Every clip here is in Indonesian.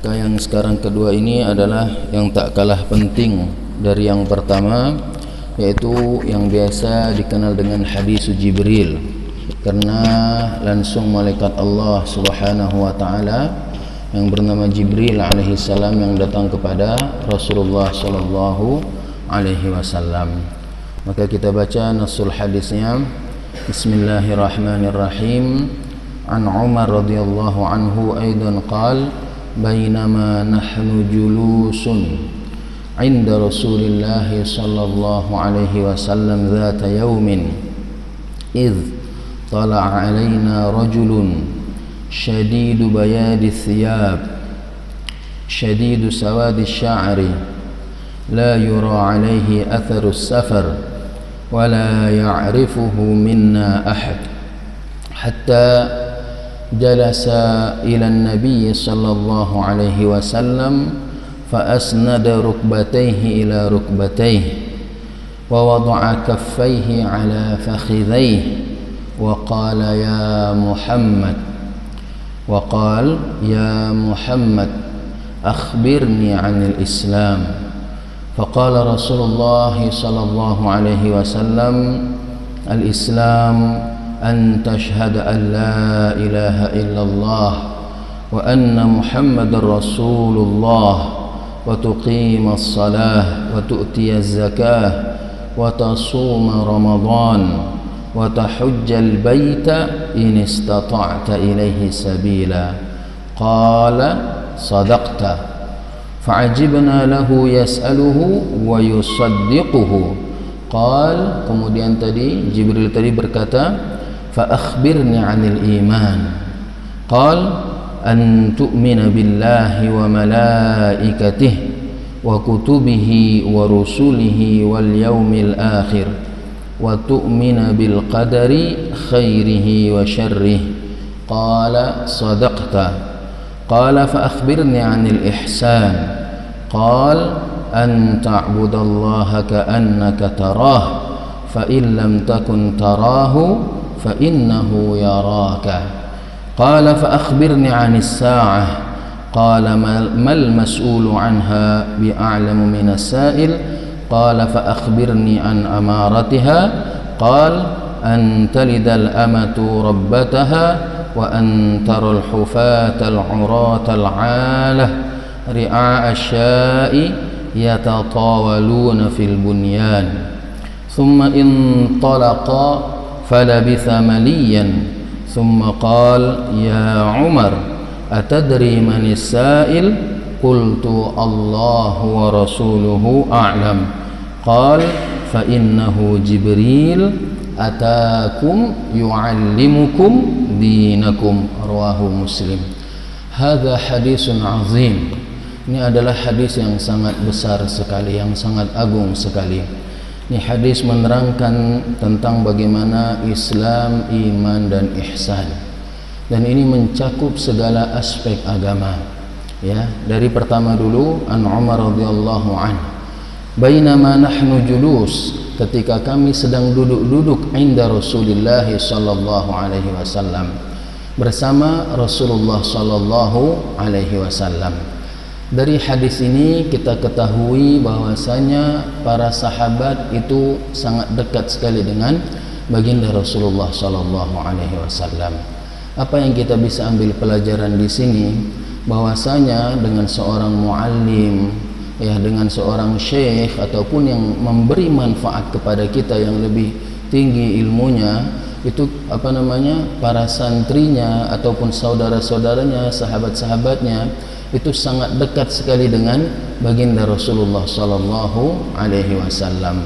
Maka yang sekarang kedua ini adalah yang tak kalah penting dari yang pertama, yaitu yang biasa dikenal dengan hadis Jibril, karena langsung malaikat Allah Subhanahu wa taala yang bernama Jibril alaihi salam yang datang kepada Rasulullah sallallahu alaihi wasallam. Maka kita baca nasul hadisnya. Bismillahirrahmanirrahim. An Umar radhiyallahu anhu aidan qala bainama nahnu julusun 'inda Rasulillah sallallahu alaihi wasallam dzata yaumin idh tala'a 'alaina rajulun shadidu bayadi thiyab shadidu sawadi sya'ri la yura 'alaihi atharu as-safar wa la ya'rifuhu minna ahad hatta جلس إلى النبي صلى الله عليه وسلم فأسند ركبتيه إلى ركبتيه ووضع كفيه على فخذيه وقال يا محمد أخبرني عن الإسلام فقال رسول الله صلى الله عليه وسلم الإسلام أن تشهد أن لا إله إلا الله وأن محمد رسول الله وتقيم الصلاة وتؤتي الزكاة وتصوم رمضان وتحج البيت إن استطعت إليه سبيلا قال صدقت فعجبنا له يسأله ويصدقه قال kemudian tadi Jibril tadi berkata فأخبرني عن الإيمان قال أن تؤمن بالله وملائكته وكتبه ورسله واليوم الآخر وتؤمن بالقدر خيره وشره قال صدقت قال فأخبرني عن الإحسان قال أن تعبد الله كأنك تراه فإن لم تكن تراه فإنه يراك قال فأخبرني عن الساعة قال ما المسؤول عنها بأعلم من السائل قال فأخبرني عن أمارتها قال أن تلد الأمة ربتها وأن ترى الحفاة العراة العالة رعاء الشاء يتطاولون في البنيان ثم انطلقا فلبث مليا ثم قال يا عمر أتدري من السائل قلت الله ورسوله أعلم قال فإنه جبريل أتاكم يعلمكم دينكم رواه مسلم. هذا حديث عظيم. Ini adalah hadis yang sangat besar sekali, yang sangat agung sekali. Ini hadis menerangkan tentang bagaimana Islam, iman dan ihsan. Dan ini mencakup segala aspek agama. Ya, dari pertama dulu An Umar radhiyallahu anhu. Bainama nahnu julus, ketika kami sedang duduk-duduk inda Rasulillah sallallahu alaihi wasallam, bersama Rasulullah sallallahu alaihi wasallam. Dari hadis ini kita ketahui bahwasanya para sahabat itu sangat dekat sekali dengan baginda Rasulullah sallallahu alaihi wasallam. Apa yang kita bisa ambil pelajaran di sini, bahwasanya dengan seorang muallim, ya, dengan seorang syekh ataupun yang memberi manfaat kepada kita yang lebih tinggi ilmunya, itu para santrinya ataupun saudara-saudaranya, sahabat-sahabatnya itu sangat dekat sekali dengan baginda Rasulullah sallallahu alaihi wasallam.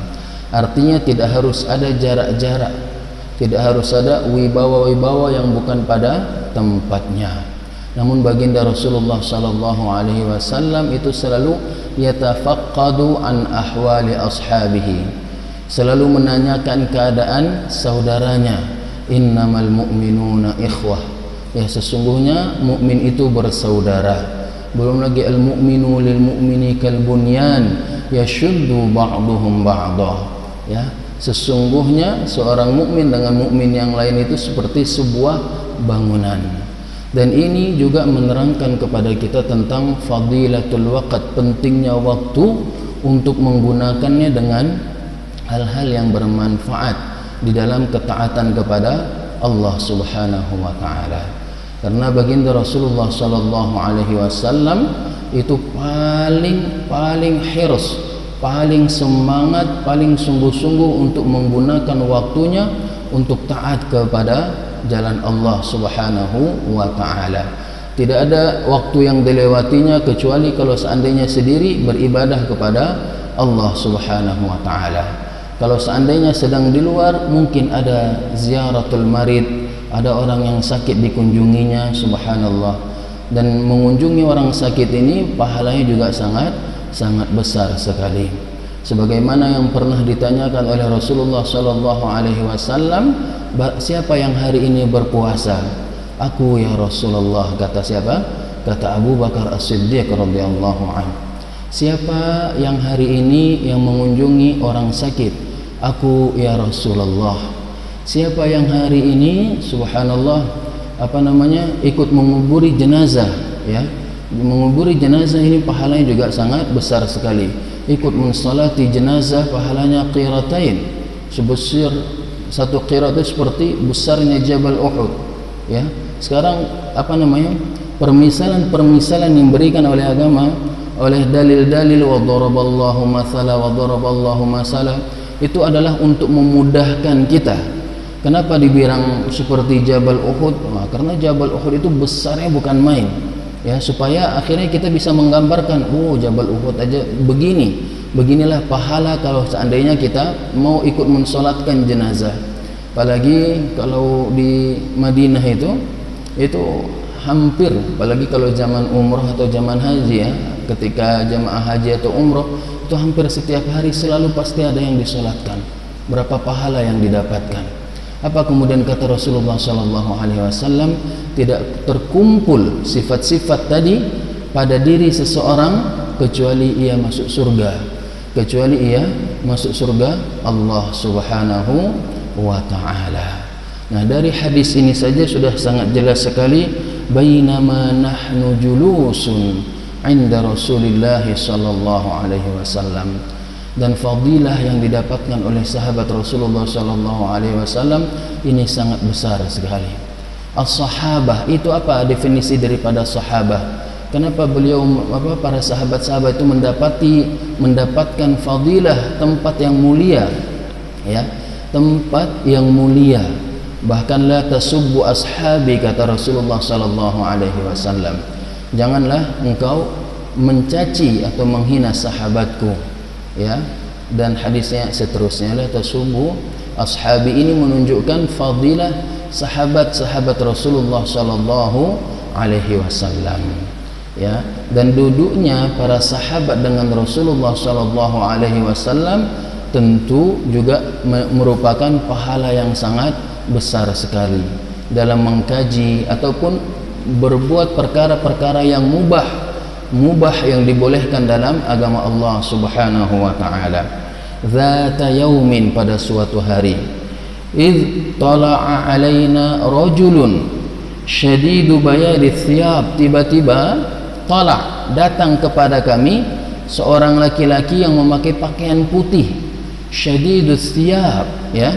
Artinya tidak harus ada jarak-jarak, tidak harus ada wibawa-wibawa yang bukan pada tempatnya. Namun baginda Rasulullah sallallahu alaihi wasallam itu selalu yatafaqqadu an ahwali ashabihi, selalu menanyakan keadaan saudaranya. Innamal mu'minuna ikhwah, ya, sesungguhnya mukmin itu bersaudara. Belum lagi al-mu'minu lil mu'mini kal bunyan yashuddu ba'duhum ba'dah, ya, sesungguhnya seorang mukmin dengan mukmin yang lain itu seperti sebuah bangunan. Dan ini juga menerangkan kepada kita tentang fadilatul waqt, pentingnya waktu untuk menggunakannya dengan hal-hal yang bermanfaat di dalam ketaatan kepada Allah Subhanahu wa taala. Karena baginda Rasulullah sallallahu alaihi wasallam itu paling hirs, paling semangat, paling sungguh-sungguh untuk menggunakan waktunya untuk taat kepada jalan Allah Subhanahu wa taala. Tidak ada waktu yang dilewatinya kecuali kalau seandainya sendiri beribadah kepada Allah Subhanahu wa taala. Kalau seandainya sedang di luar, mungkin ada ziaratul marid, ada orang yang sakit dikunjunginya, subhanallah. Dan mengunjungi orang sakit ini pahalanya juga sangat besar sekali. Sebagaimana yang pernah ditanyakan oleh Rasulullah sallallahu alaihi wasallam, siapa yang hari ini berpuasa? Aku ya Rasulullah. Kata siapa? Kata Abu Bakar As-Siddiq radhiyallahu anhu. Siapa yang hari ini yang mengunjungi orang sakit? Aku ya Rasulullah. Siapa yang hari ini subhanallah ikut menguburi jenazah, ya? Menguburi jenazah ini pahalanya juga sangat besar sekali. Ikut mensalati jenazah pahalanya qiratain, sebesar satu qirat itu seperti besarnya Jabal Uhud, ya. Sekarang permisalan yang diberikan oleh agama, oleh dalil-dalil wa daraballahu mathala wa daraballahu masala, itu adalah untuk memudahkan kita. Kenapa dibilang seperti Jabal Uhud? Nah, karena Jabal Uhud itu besarnya bukan main, ya, supaya akhirnya kita bisa menggambarkan, oh Jabal Uhud aja beginilah pahala kalau seandainya kita mau ikut mensolatkan jenazah. Apalagi kalau di Madinah itu hampir, apalagi kalau zaman umroh atau zaman haji, ya, ketika jamaah haji atau umroh itu hampir setiap hari selalu pasti ada yang disolatkan. Berapa pahala yang didapatkan? Apa kemudian kata Rasulullah sallallahu alaihi wasallam, tidak terkumpul sifat-sifat tadi pada diri seseorang kecuali ia masuk surga, Allah Subhanahu wa taala. Nah, dari hadis ini saja sudah sangat jelas sekali, bainama nahnu julusun 'inda Rasulillah sallallahu alaihi wasallam. Dan fadilah yang didapatkan oleh sahabat Rasulullah sallallahu alaihi wasallam ini sangat besar sekali. As-sahabah itu apa definisi daripada sahabah? Kenapa para sahabat-sahabat itu mendapatkan fadilah, tempat yang mulia, ya, tempat yang mulia. Bahkan la tasubbu ashabi, kata Rasulullah sallallahu alaihi wasallam. Janganlah engkau mencaci atau menghina sahabatku, ya. Dan hadisnya seterusnya, la tasubbu ashabi, ini menunjukkan fadilah sahabat-sahabat Rasulullah sallallahu alaihi wasallam, ya. Dan duduknya para sahabat dengan Rasulullah sallallahu alaihi wasallam tentu juga merupakan pahala yang sangat besar sekali dalam mengkaji ataupun berbuat perkara-perkara yang mubah yang dibolehkan dalam agama Allah Subhanahu wa taala. Zata yaumin, pada suatu hari, id tala'a alaina rajulun syadidu bayadi thiyab, tiba-tiba datang kepada kami seorang laki-laki yang memakai pakaian putih, syadidu thiyab, ya,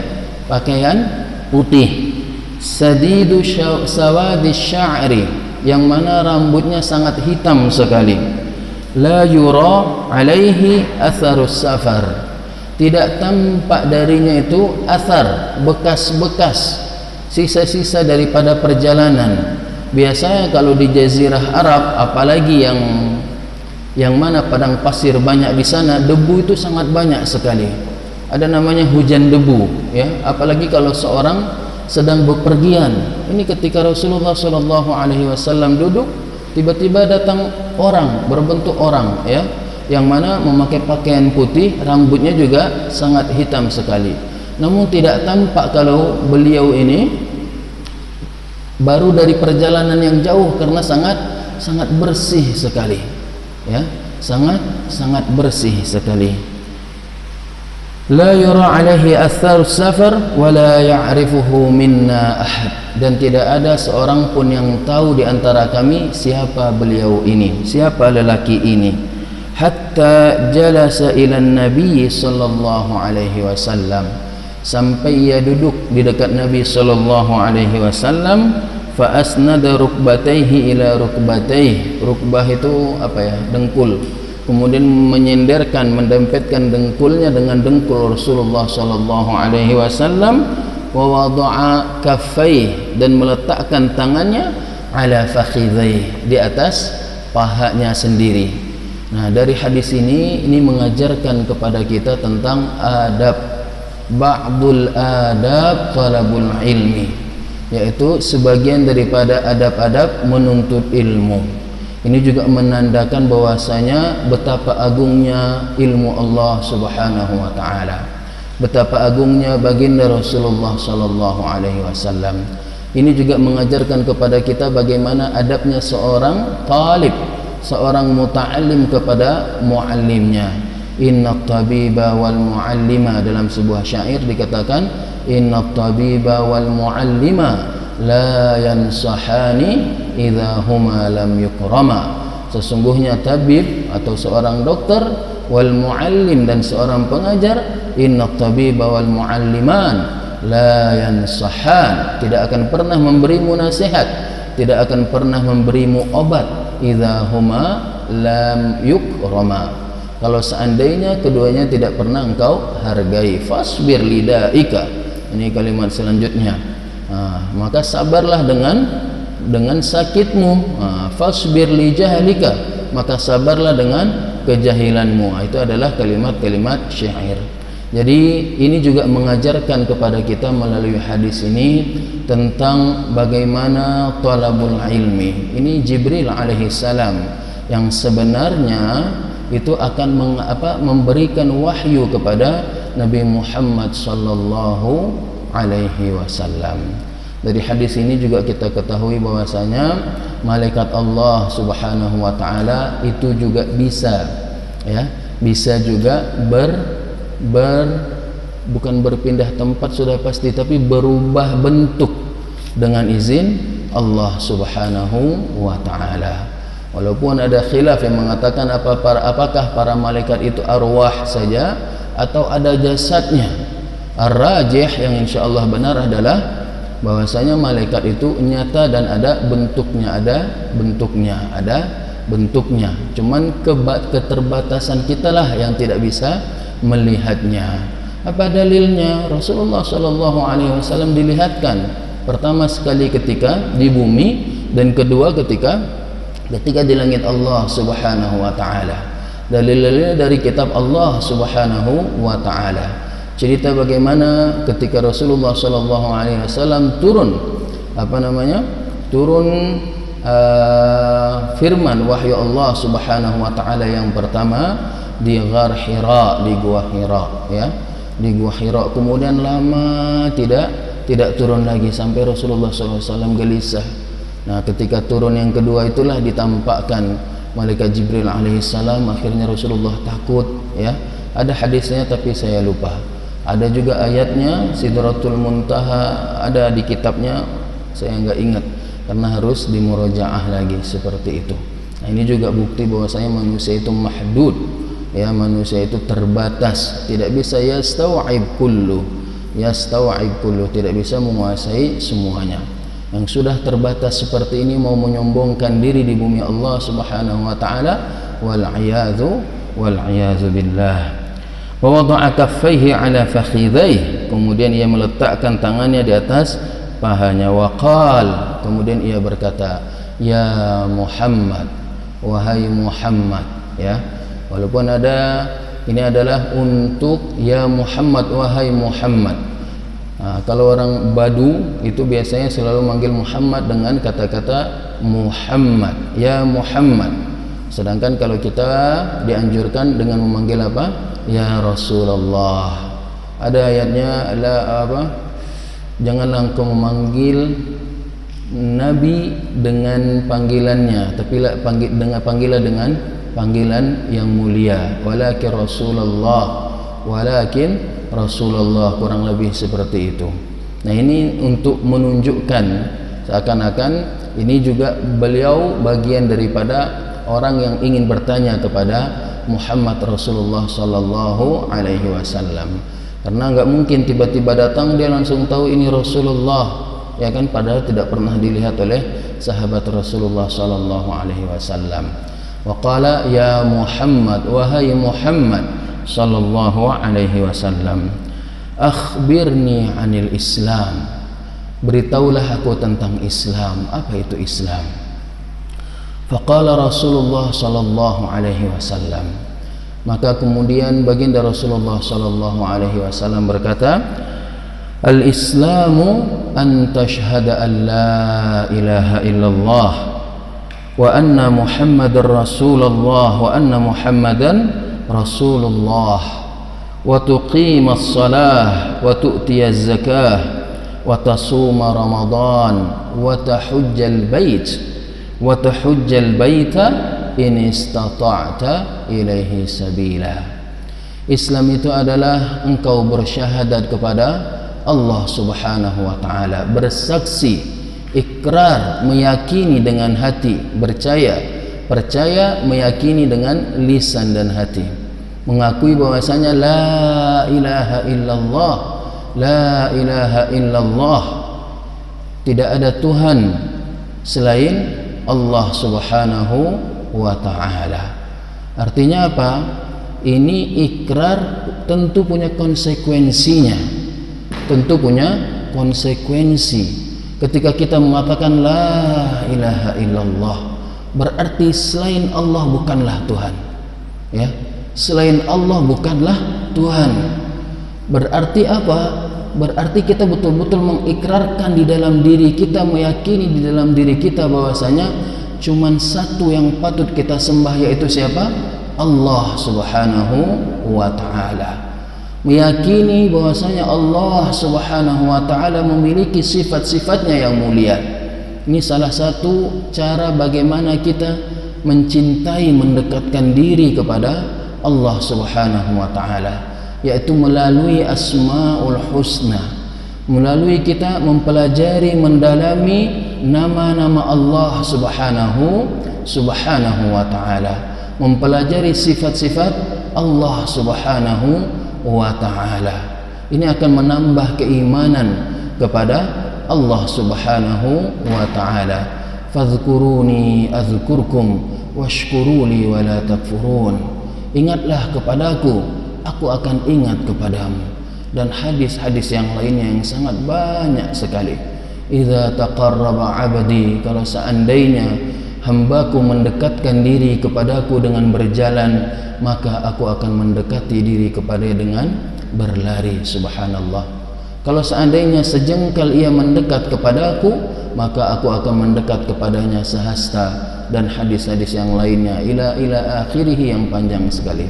pakaian putih, sadidu sawadi sya'ri, yang mana rambutnya sangat hitam sekali, la yura alaihi atharus safar, tidak tampak darinya itu athar, bekas-bekas, sisa-sisa daripada perjalanan. Biasanya kalau di jazirah Arab, apalagi yang mana padang pasir banyak di sana, debu itu sangat banyak sekali. Ada namanya hujan debu, ya. Apalagi kalau seorang sedang bepergian. Ini ketika Rasulullah sallallahu alaihi wasallam duduk, tiba-tiba datang orang berbentuk orang, ya, yang mana memakai pakaian putih, rambutnya juga sangat hitam sekali. Namun tidak tampak kalau beliau ini baru dari perjalanan yang jauh, karena sangat bersih sekali, ya, sangat bersih sekali. La yura alaihi athar safar wa la ya'rifuhu minna ahad, dan tidak ada seorang pun yang tahu di antara kami siapa beliau ini, siapa lelaki ini. Hatta jalasa ila Nabi sallallahu alaihi wasallam, sampai ia duduk di dekat Nabi sallallahu alaihi wasallam. Fa asnada rukbatayhi ila rukbatayhi. Rukbah itu apa ya? Dengkul. Kemudian menyenderkan, mendempetkan dengkulnya dengan dengkul Rasulullah sallallahu alaihi wasallam. Wa wada'a kaffayhi, dan meletakkan tangannya ala fakhidhayhi, di atas pahanya sendiri. Nah, dari hadis ini mengajarkan kepada kita tentang adab, ba'dul adab talabul ilmi, yaitu sebagian daripada adab-adab menuntut ilmu. Ini juga menandakan bahwasanya betapa agungnya ilmu Allah Subhanahu wa taala, betapa agungnya baginda Rasulullah sallallahu alaihi wasallam. Ini juga mengajarkan kepada kita bagaimana adabnya seorang talib, seorang muta'allim kepada muallimnya. Innat tabiba wal muallima, dalam sebuah syair dikatakan innat tabiba wal muallima la yansahani idza huma lam yukrama. Sesungguhnya tabib atau seorang dokter, wal muallim, dan seorang pengajar, innat tabiba wal mualliman la yansahan, tidak akan pernah memberimu nasihat, tidak akan pernah memberimu obat, idza huma lam yukrama, kalau seandainya keduanya tidak pernah engkau hargai. Fasbir lidaika, ini kalimat selanjutnya. Maka sabarlah dengan sakitmu. Fasbir li jahlika, maka sabarlah dengan kejahilanmu. Itu adalah kalimat-kalimat syair. Jadi ini juga mengajarkan kepada kita melalui hadis ini tentang bagaimana talabul ilmi. Ini Jibril alaihi salam yang sebenarnya itu akan memberikan wahyu kepada Nabi Muhammad sallallahu alaihi wasallam. Dari hadis ini juga kita ketahui bahwasanya malaikat Allah Subhanahu wa taala itu juga bisa juga bukan berpindah tempat sudah pasti, tapi berubah bentuk dengan izin Allah Subhanahu wa taala. Walaupun ada khilaf yang mengatakan apakah para malaikat itu arwah saja atau ada jasadnya. Ar-rajih yang insyaallah benar adalah bahwasanya malaikat itu nyata dan ada bentuknya. Cuman keterbatasan kitalah yang tidak bisa melihatnya. Apa dalilnya? Rasulullah sallallahu alaihi wasallam dilihatkan pertama sekali ketika di bumi, dan kedua ketika di langit Allah Subhanahu wa taala. Dalil-dalilnya dari kitab Allah Subhanahu wa taala. Cerita bagaimana ketika Rasulullah sallallahu alaihi wasallam turun firman wahyu Allah Subhanahu wa taala yang pertama di Ghar Hira, di gua Hira, ya. Di gua Hira, kemudian lama tidak turun lagi sampai Rasulullah SAW gelisah. Nah, ketika turun yang kedua itulah ditampakkan malaikat Jibril alaihissalam. Akhirnya Rasulullah takut, ya. Ada hadisnya tapi saya lupa. Ada juga ayatnya Sidratul Muntaha, ada di kitabnya, saya nggak ingat karena harus dimurojaah lagi seperti itu. Nah, ini juga bukti bahwasanya manusia itu mahdud, ya, manusia itu terbatas, tidak bisa yastaw'ib kullu, tidak bisa menguasai semuanya. Yang sudah terbatas seperti ini mau menyombongkan diri di bumi Allah Subhanahu wa taala, wal a'yadzu billah. Wa wada'a kaffayhi 'ala fakhidhayhi, kemudian ia meletakkan tangannya di atas pahanya. Wa qala, kemudian ia berkata, ya Muhammad, wahai Muhammad, ya. Walaupun ini adalah untuk ya Muhammad, wahai Muhammad. Nah, kalau orang Badu itu biasanya selalu manggil Muhammad dengan kata-kata Muhammad, ya Muhammad. Sedangkan kalau kita dianjurkan dengan memanggil apa? Ya Rasulullah. Ada ayatnya, janganlah engkau memanggil Nabi dengan panggilannya, tapi panggillah dengan panggilan yang mulia. Walakin Rasulullah walakin Rasulullah, kurang lebih seperti itu. Nah, ini untuk menunjukkan seakan-akan ini juga beliau bagian daripada orang yang ingin bertanya kepada Muhammad Rasulullah sallallahu alaihi wasallam. Karena enggak mungkin tiba-tiba datang dia langsung tahu ini Rasulullah, ya kan, padahal tidak pernah dilihat oleh sahabat Rasulullah sallallahu alaihi wasallam. Wa qala ya Muhammad, wahai Muhammad sallallahu alaihi wasallam, akhbirni 'anil Islam. Beritahulah aku tentang Islam. Apa itu Islam? Faqala Rasulullah sallallahu alaihi wasallam, maka kemudian baginda Rasulullah sallallahu alaihi wasallam berkata, al-Islamu an tashhada an la ilaha illallah wa anna Muhammadar Rasulullah wa anna Muhammadan Rasulullah wa tuqimas salah wa tu'tiyaz zakah wa tasuma Ramadan wa tahujjal bait wa tahujjal baita in istata'ta ilaihi sabila. Islam itu adalah engkau bersyahadat kepada Allah subhanahu wa ta'ala, bersaksi, ikrar, meyakini dengan hati, percaya meyakini dengan lisan dan hati, mengakui bahwasanya la ilaha illallah, la ilaha illallah, tidak ada Tuhan selain Allah subhanahu wa ta'ala. Artinya apa? Ini ikrar tentu punya konsekuensinya, tentu punya konsekuensi. Ketika kita mengatakan la ilaha illallah, berarti selain Allah bukanlah Tuhan, ya, selain Allah bukanlah Tuhan. Berarti apa? Berarti kita betul-betul mengikrarkan di dalam diri kita, meyakini di dalam diri kita bahwasanya cuman satu yang patut kita sembah, yaitu siapa? Allah subhanahu wa ta'ala. Meyakini bahwasanya Allah subhanahu wa ta'ala memiliki sifat-sifatnya yang mulia. Ini salah satu cara bagaimana kita mencintai, mendekatkan diri kepada Allah subhanahu wa ta'ala, yaitu melalui asmaul husna, melalui kita mempelajari, mendalami nama-nama Allah subhanahu wa ta'ala, mempelajari sifat-sifat Allah subhanahu wa ta'ala. Ini akan menambah keimanan kepada Allah subhanahu wa ta'ala. Fadhkuruni azkurkum washkuruli wa la takfurun. Ingatlah kepadaku, aku akan ingat kepadamu. Dan hadis-hadis yang lainnya yang sangat banyak sekali. Idza taqarraba 'abdi, kalau seandainya hambaku mendekatkan diri kepadaku dengan berjalan, maka aku akan mendekati diri kepadanya dengan berlari. Subhanallah. Kalau seandainya sejengkal ia mendekat kepadaku, maka aku akan mendekat kepadanya sehasta. Dan hadis-hadis yang lainnya ila akhirih yang panjang sekali.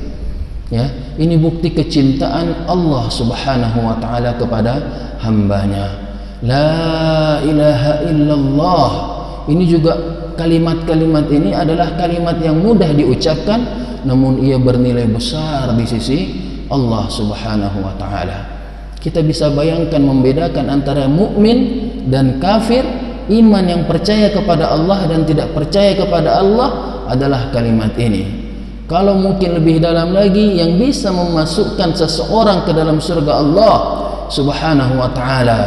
Ya, ini bukti kecintaan Allah subhanahu wa ta'ala kepada hambanya. La ilaha illallah. Ini juga kalimat-kalimat ini adalah kalimat yang mudah diucapkan, namun ia bernilai besar di sisi Allah subhanahu wa ta'ala. Kita bisa bayangkan, membedakan antara mukmin dan kafir. Iman yang percaya kepada Allah dan tidak percaya kepada Allah adalah kalimat ini. Kalau mungkin lebih dalam lagi, yang bisa memasukkan seseorang ke dalam surga Allah subhanahu wa ta'ala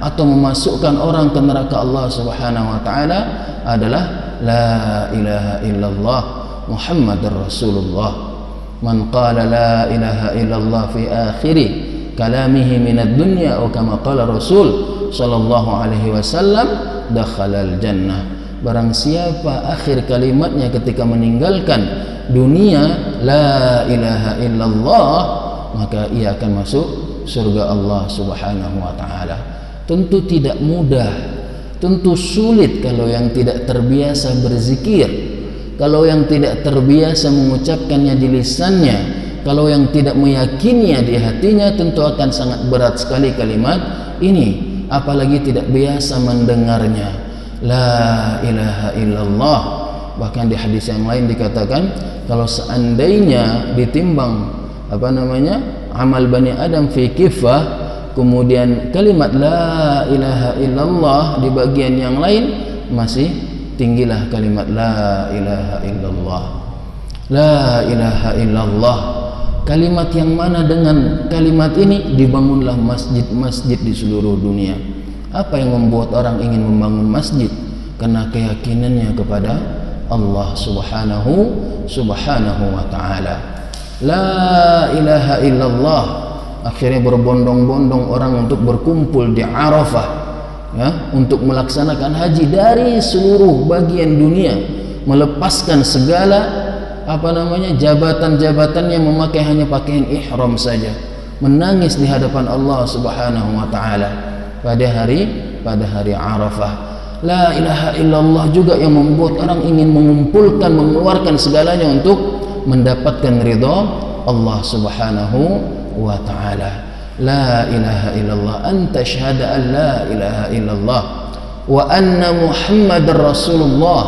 atau memasukkan orang ke neraka Allah subhanahu wa ta'ala adalah la ilaha illallah Muhammadar Rasulullah. Man qala la ilaha illallah fi akhiri kalamihi minad dunya, atau kama qala Rasul sallallahu alaihi wasallam, dakhalal jannah. Barang siapa akhir kalimatnya ketika meninggalkan dunia la ilaha illallah, maka ia akan masuk surga Allah subhanahu wa ta'ala. Tentu tidak mudah, tentu sulit kalau yang tidak terbiasa berzikir, kalau yang tidak terbiasa mengucapkannya di lisannya, kalau yang tidak meyakininya di hatinya, tentu akan sangat berat sekali kalimat ini. Apalagi tidak biasa mendengarnya. La ilaha illallah. Bahkan di hadis yang lain dikatakan, kalau seandainya ditimbang amal Bani Adam fi kifah, kemudian kalimat la ilaha illallah di bagian yang lain masih tinggilah kalimat la ilaha illallah. La ilaha illallah, kalimat yang mana dengan kalimat ini dibangunlah masjid-masjid di seluruh dunia. Apa yang membuat orang ingin membangun masjid? Karena keyakinannya kepada Allah subhanahu wa ta'ala. La ilaha illallah, akhirnya berbondong-bondong orang untuk berkumpul di Arafah, ya, untuk melaksanakan haji dari seluruh bagian dunia, melepaskan segala jabatan-jabatannya, memakai hanya pakaian ihram saja, menangis di hadapan Allah subhanahu wa ta'ala pada hari Arafah. La ilaha illallah juga yang membuat orang ingin mengumpulkan, mengeluarkan segalanya untuk mendapatkan ridha Allah subhanahu wa ta'ala. La ilaha illallah anta syahada an la ilaha illallah wa anna Muhammadar Rasulullah,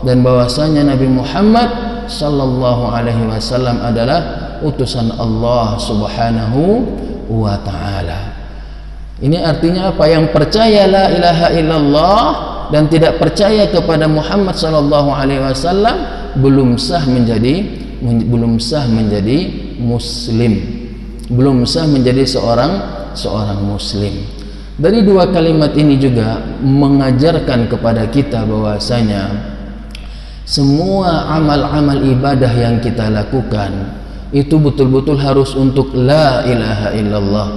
dan bahwasanya Nabi Muhammad sallallahu alaihi wasallam adalah utusan Allah subhanahu wa ta'ala. Ini artinya apa? Yang percaya la ilaha illallah dan tidak percaya kepada Muhammad sallallahu alaihi wasallam belum sah menjadi muslim, belum sah menjadi seorang muslim. Dari dua kalimat ini juga mengajarkan kepada kita bahwasanya semua amal-amal ibadah yang kita lakukan itu betul-betul harus untuk la ilaha illallah,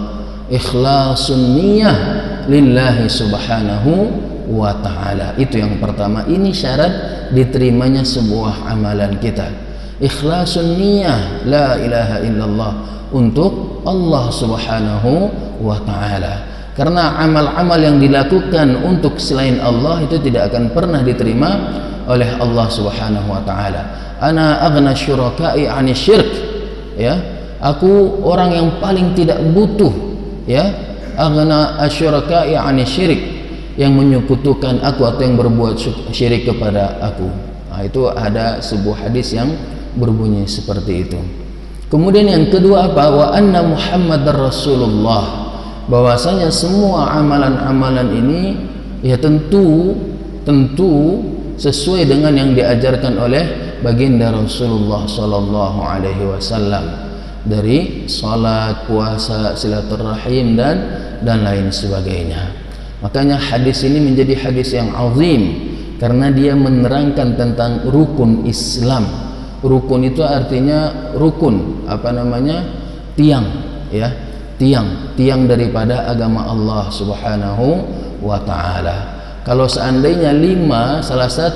ikhlasun niyah lillahi subhanahu wa ta'ala. Itu yang pertama, ini syarat diterimanya sebuah amalan kita. Ikhlasun niyah la ilaha illallah untuk Allah subhanahu wa ta'ala. Karena amal-amal yang dilakukan untuk selain Allah itu tidak akan pernah diterima oleh Allah subhanahu wa ta'ala. Ana aghna syuraka'i 'ani syirk, ya, aku orang yang paling tidak butuh, ya, aghna asyuraka'i 'ani syirik, yang menyekutukan aku atau yang berbuat syirik kepada aku. Nah, itu ada sebuah hadis yang berbunyi seperti itu. Kemudian yang kedua apa? Wa anna Muhammadar Rasulullah, bahwasanya semua amalan-amalan ini ya tentu sesuai dengan yang diajarkan oleh baginda Rasulullah sallallahu alaihi wasallam, dari salat, puasa, silaturahim dan lain sebagainya. Makanya hadis ini menjadi hadis yang azim karena dia menerangkan tentang rukun Islam. Rukun itu artinya rukun, tiang, ya, tiang daripada agama Allah subhanahu wa ta'ala. Kalau seandainya 5, salah satu